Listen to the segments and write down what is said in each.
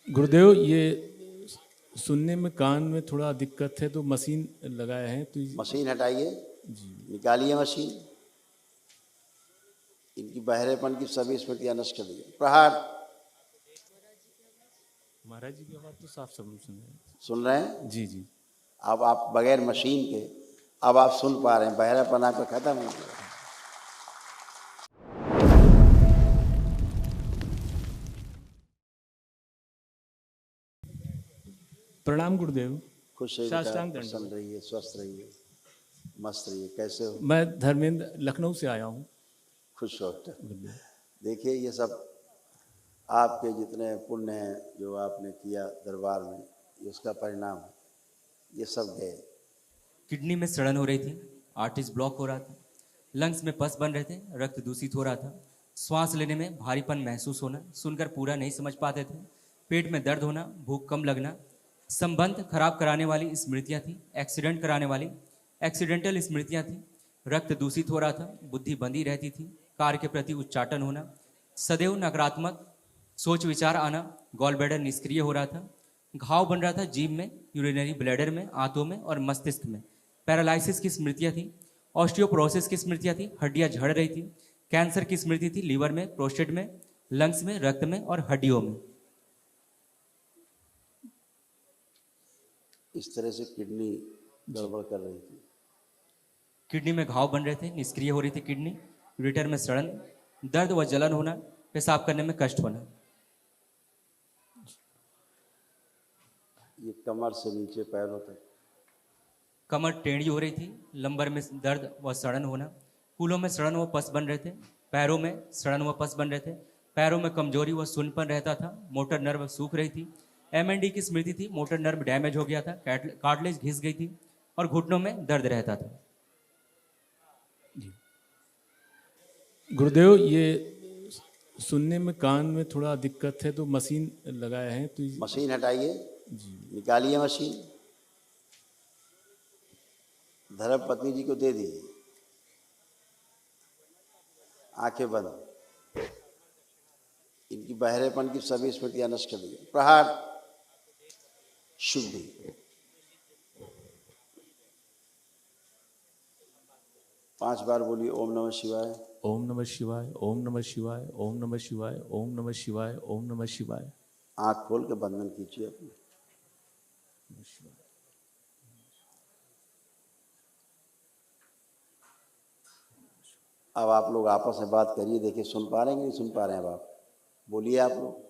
गुरुदेव, ये सुनने में कान में थोड़ा दिक्कत है तो मशीन लगाए हैं तो मशीन हटाइए, जी। निकालिए मशीन। इनकी बहरेपन की सभी स्मृतियां नष्ट कर दी। प्रहार। महाराज जी की आवाज़ तो साफ समझ सुन रहे हैं। सुन रहे हैं? जी जी। अब आप बगैर मशीन के अब आप सुन पा रहे हैं, बहरापन आपका खत्म हो गया। प्रणाम गुरुदेव। खुश रहिए बेटा, साष्टांग प्रसन्न दंडवत। रहिए, स्वस्थ रहिए, मस्त रहिए। कैसे हो? मैं धर्मेंद्र लखनऊ से आया हूँ खुश हो बेटा। गुरुदेव। देखिए, ये सब आपके जितने पुण्य हैं जो आपने किया दरबार में, ये उसका परिणाम है। ये सब गए। किडनी में सड़न हो रही थी, आर्टिस्ट ब्लॉक हो रहा था, लंग्स में पस बन रहे थे, रक्त दूषित हो रहा था, श्वास लेने में भारीपन महसूस होना, सुनकर पूरा नहीं समझ पाते थे, पेट में दर्द होना, भूख कम लगना, संबंध खराब कराने वाली स्मृतियां थी, एक्सीडेंट कराने वाली एक्सीडेंटल स्मृतियां थी, रक्त दूषित हो रहा था, बुद्धि बंधी रहती थी, कार्य के प्रति उच्चाटन होना, सदैव नकारात्मक सोच विचार आना, गॉल ब्लैडर निष्क्रिय हो रहा था, घाव बन रहा था जीभ में, यूरिनरी ब्लैडर में, आंतों में और मस्तिष्क में, पैरालिसिस की स्मृतियां थी, ऑस्टियोपोरोसिस की स्मृतियां थी, हड्डियां झड़ रही थी, कैंसर की स्मृति थी, लीवर में, प्रोस्टेट में, लंग्स में, रक्त में और हड्डियों में। इस तरह से किडनी गड़बड़ कर रही थी। किडनी में घाव बन रहे थे, निष्क्रिय हो रही थी किडनी, यूरेटर में सड़न, दर्द व जलन होना, पेशाब करने में कष्ट होना। ये कमर से नीचे पैरों तक। कमर टेढ़ी हो रही थी, लंबर में दर्द व सड़न होना, कूलों में सड़न व पस बन रहे थे, पैरों में सड़न व पस बन रहे थे, पैरों में कमजोरी व सुन्नपन रहता था, मोटर नर्व सूख रही थी, एमएनडी की स्मृति थी, मोटर नर्व डैमेज हो गया था, कार्टिलेज घिस गई थी और घुटनों में दर्द रहता था। गुरुदेव, ये सुनने में कान में थोड़ा दिक्कत है तो मशीन लगाए हैं तो मशीन हटाइए, जी। निकालिए मशीन। धर्म पत्नी जी को दे दीजिए। आंखें बंद। इनकी बहरेपन की सभी स्मृतियां नष्ट कर दी। प्रहार। शुद्धि। 5 बार बोलिए ओम नमः शिवाय। ओम नमः शिवाय, ओम नमः शिवाय, ओम नमः शिवाय, ओम नमः शिवाय, ओम नमः शिवाय। आंख खोल के बंधन कीजिए अपने। अब आप लोग आपस में बात करिए, देखिए सुन पा रहे हैं कि नहीं सुन पा रहे हैं। अब आप बोलिए। आप लोग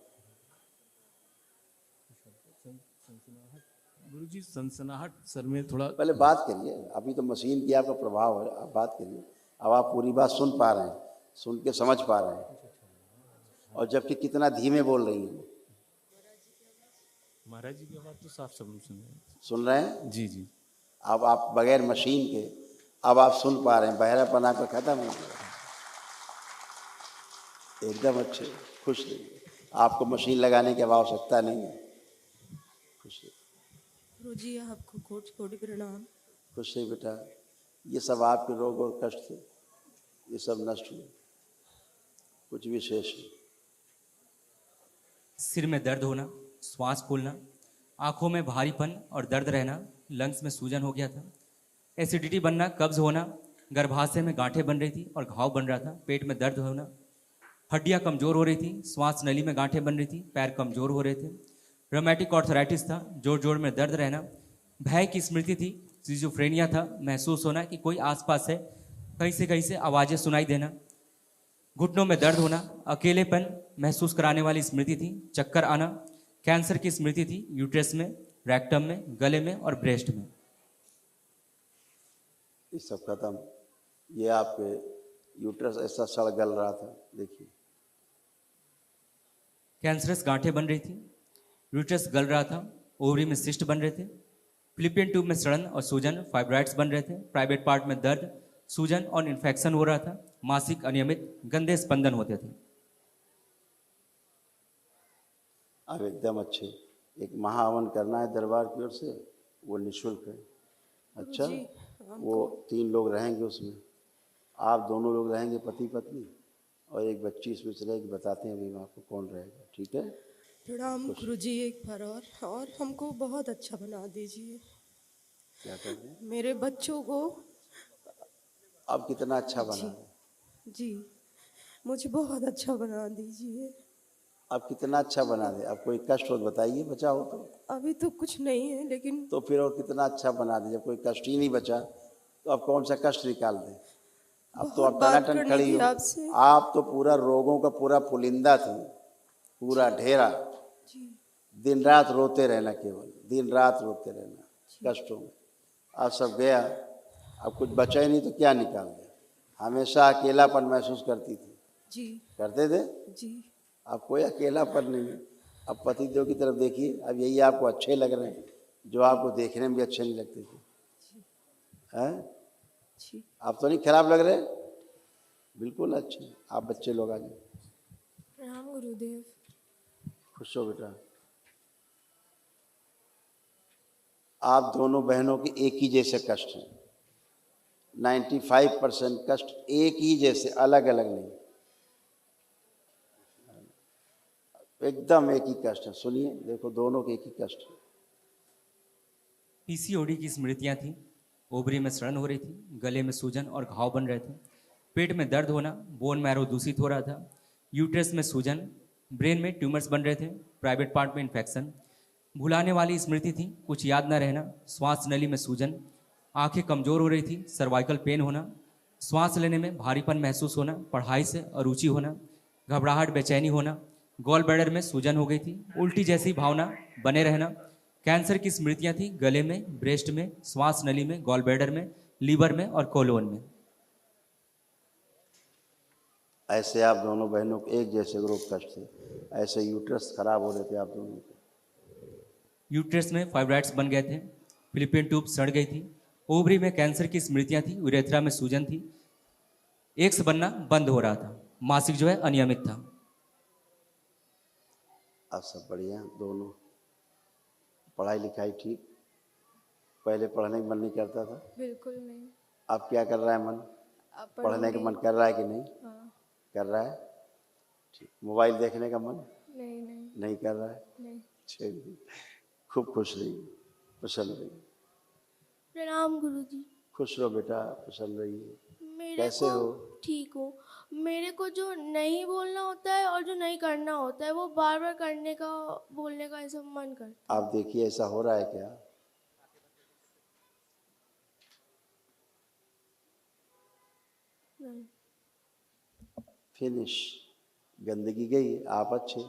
गुरुजी, सनसनाहट सर में थोड़ा। पहले बात करिए। अभी तो मशीन की आपका प्रभाव है, आप बात करिए। अब आप पूरी बात सुन पा रहे हैं, सुन के समझ पा रहे हैं, और जबकि कितना धीमे बोल रही हैं। महाराज जी की आवाज़ तो साफ समझ सुन रहे हैं। सुन रहे हैं? जी जी। अब आप बगैर मशीन के अब आप सुन पा रहे हैं, बहरापन आपका खत्म हो गया। एकदम अच्छे, खुश रहिए। आपको मशीन लगाने की आवश्यकता नहीं है। खुश रहिए। गुरुजी, आपको कोटि कोटि प्रणाम। खुश रहिए बेटा। ये सब आपके रोग और कष्ट थे, ये सब नष्ट हुए, कुछ भी शेष नहीं। सिर में दर्द होना, श्वास फूलना, आंखों में भारीपन और दर्द रहना, लंग्स में सूजन हो गया था, एसिडिटी बनना, कब्ज होना, गर्भाशय में गांठें बन रही थी और घाव बन रहा था, पेट में दर्द होना, हड्डियां कमजोर हो रही थी, श्वास नली में गांठें बन रही थी, पैर कमजोर हो रहे थे, रोमैटिक आर्थराइटिस था, जोड़ जोड़ में दर्द रहना, भय की स्मृति थी, सिजोफ्रेनिया था, महसूस होना कि कोई आसपास है, कहीं से आवाजें सुनाई देना, घुटनों में दर्द होना, अकेलेपन महसूस कराने वाली स्मृति थी, चक्कर आना, कैंसर की स्मृति थी, यूट्रस में, रेक्टम में, गले में और ब्रेस्ट में। ये सब खत्म। ये आपके यूट्रस ऐसा सड़ गल रहा था, देखिए। कैंसरस गांठें बन रही थी, यूट्रस गल रहा था, ओवरी में सिस्ट बन रहे थे, फिलिपियन ट्यूब में सड़न और सूजन, फाइब्राइड्स बन रहे थे, प्राइवेट पार्ट में दर्द, सूजन और इन्फेक्शन हो रहा था, मासिक अनियमित गंदे स्पंदन होते थे। अब एकदम अच्छे। एक महाहवन करना है दरबार की ओर से, वो निःशुल्क है। अच्छा, वो 3 लोग रहेंगे उसमें। आप दोनों लोग रहेंगे, पति पत्नी, और एक बच्ची इसमें चलेगी। बताते हैं अभी आपको कौन रहेगा, ठीक है? प्रणाम गुरुजी एक बार और हमको बहुत अच्छा बना दीजिए। क्या कर रहे हैं? मेरे बच्चों को अब कितना अच्छा बना रहे हैं? जी मुझे बहुत अच्छा बना दीजिए। अब कितना अच्छा बना दे? अब कोई कष्ट हो तो बताइए, बचा हो तो। अभी तो कुछ नहीं है लेकिन तो फिर और कितना अच्छा बना दे? जब कोई कष्ट ही नहीं बचा तो अब कौन सा कष्ट निकाल दे? अब तो बहुत आप बात टनाटन करनी खड़ी थी हो। आपसे। आप तो पूरा रोगों का पूरा पुलिंदा थी, पूरा ढेरा। जी दिन रात रोते रहना, केवल दिन रात रोते रहना कष्टों में। अब सब गया, अब कुछ बचा ही नहीं तो क्या निकाल दे? हमेशा अकेलापन महसूस करती थी, जी करते थे। जी अब कोई अकेलापन नहीं है। अब पतिदेव की तरफ देखिए, अब यही आपको अच्छे लग रहे हैं जो आपको देखने में भी अच्छे नहीं लगते थे, हैं? जी आप तो नहीं खराब लग रहे, बिल्कुल अच्छे। आप बच्चे लोग आगे प्रणाम गुरुदेव। खुश हो बेटा। आप दोनों बहनों के एक ही जैसे कष्ट हैं। 95% कष्ट एक ही जैसे, अलग अलग नहीं, एकदम एक ही कष्ट है। सुनिए, देखो दोनों के एक ही कष्ट है। पीसीओडी की स्मृतियां थी, ओवरी में सड़न हो रही थी, गले में सूजन और घाव बन रहे थे, पेट में दर्द होना, बोन मैरो दूषित हो रहा था, यूट्रस में सूजन, ब्रेन में ट्यूमर्स बन रहे थे, प्राइवेट पार्ट में इन्फेक्शन, भुलाने वाली स्मृति थी, कुछ याद न रहना, श्वास नली में सूजन, आंखें कमजोर हो रही थी, सर्वाइकल पेन होना, श्वास लेने में भारीपन महसूस होना, पढ़ाई से अरुचि होना, घबराहट बेचैनी होना, गॉल ब्लैडर में सूजन हो गई थी, उल्टी जैसी भावना बने रहना, कैंसर की स्मृतियां थी गले में, ब्रेस्ट में, श्वास नली में, गॉल ब्लैडर में, लीवर में और कोलोन में। ऐसे आप दोनों बहनों के एक जैसे रोग कष्ट थे, ऐसे यूट्रस खराब हो रहे थे आप दोनों के। यूट्रस में फाइब्राइड्स बन गए थे, फिलिपियन ट्यूब सड़ गई थी, ओवरी में कैंसर की स्मृतियां थी, यूरेथ्रा में सूजन थी, एग्स बनना बंद हो रहा था, मासिक जो है अनियमित था। अब सब बढ़िया। दोनों पढ़ाई लिखाई ठीक? पहले पढ़ने का मन नहीं करता था, बिल्कुल नहीं। अब क्या कर रहा है मन? आप पढ़ने का पढ़ूंगी। मन कर रहा है कि नहीं? हाँ। कर रहा है, ठीक। मोबाइल देखने का मन नहीं नहीं नहीं कर रहा है? नहीं। चलिए, खूब खुश रहिए, प्रसन्न रहिए। प्रणाम गुरुजी। खुश रहो बेटा, प्रसन्न रहिए। मेरे कैसे को हो? ठीक हो। मेरे को जो नहीं बोलना होता है और जो नहीं करना होता है वो बार बार करने का बोलने का ऐसा मन करता आप देखिए ऐसा हो रहा है क्या? नहीं। फिनिश, गंदगी गई, आप अच्छे,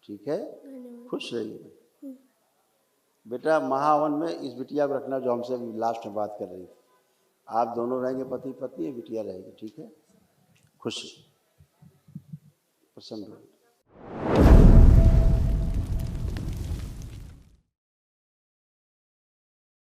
ठीक है। धन्यवाद। खुश रहिए बेटा। महावन में इस बिटिया को रखना जो हमसे लास्ट में बात कर रही थी। आप दोनों रहेंगे पति पत्नी, ये बिटिया रहेगी, ठीक है। खुश, प्रसन्न रहो।